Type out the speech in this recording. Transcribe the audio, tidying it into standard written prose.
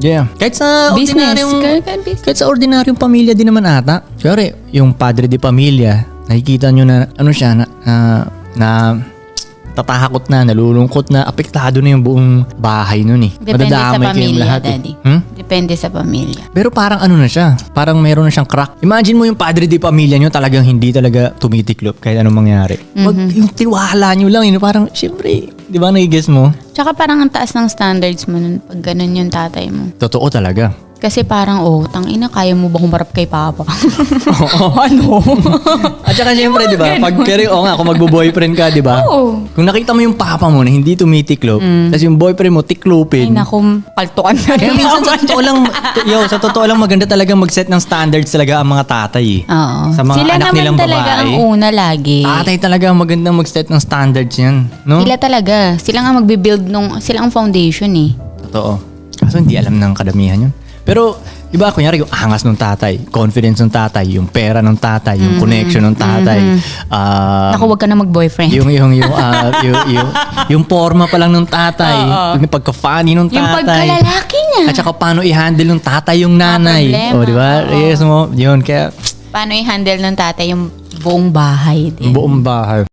Yeah. Kahit sa Business. kahit sa ordinaryong pamilya din naman ata. Siyempre, yung padre di pamilya, nakikita nyo na ano siya na tatakot na, nalulungkot na, apektado na yung buong bahay nun eh. Depende sa Madadamay kayong pamilya, lahat eh. Daddy. Depende sa pamilya. Pero parang ano na siya, parang meron na siyang crack. Imagine mo yung padre di pamilya nyo talagang hindi talaga tumitiklop kahit anong mangyari. Wag yung tiwala nyo lang, yun, parang syempre, di ba nai-guess mo? Tsaka parang ang taas ng standards mo nun pag ganun yung tatay mo. Totoo talaga. Kasi parang, tangina, kaya mo ba humarap kay Papa? Oo. Ano? At saka syempre, di ba, kung magbo-boyfriend ka, di ba? Oo. Kung nakita mo yung papa mo na hindi tumitiklop, tapos yung boyfriend mo Ay, tiklopin. naku, kaltukan na Kaya rin minsan ako. sa totoo lang maganda talaga mag-set ng standards talaga ang mga tatay eh. Oo. Sa mga Sila anak naman nilang talaga babae. ang una lagi. Tatay talaga ang magandang mag-set ng standards yan. No? Sila talaga. Sila nga magbibuild sila ang foundation eh. Totoo. Kaso hindi alam ng kadamihan yun. Pero, di ba, kunyari yung angas ng tatay, confidence ng tatay, yung pera ng tatay, yung connection ng tatay. Naku, wag ka na mag-boyfriend. Yung forma pa lang ng tatay, yung pagka-funny ng tatay. Yung pagkalalaki niya. At saka paano i-handle ng tatay yung nanay. problema. O, di ba? Yes mo, yun. Kaya, Paano i-handle ng tatay yung buong bahay din? buong bahay.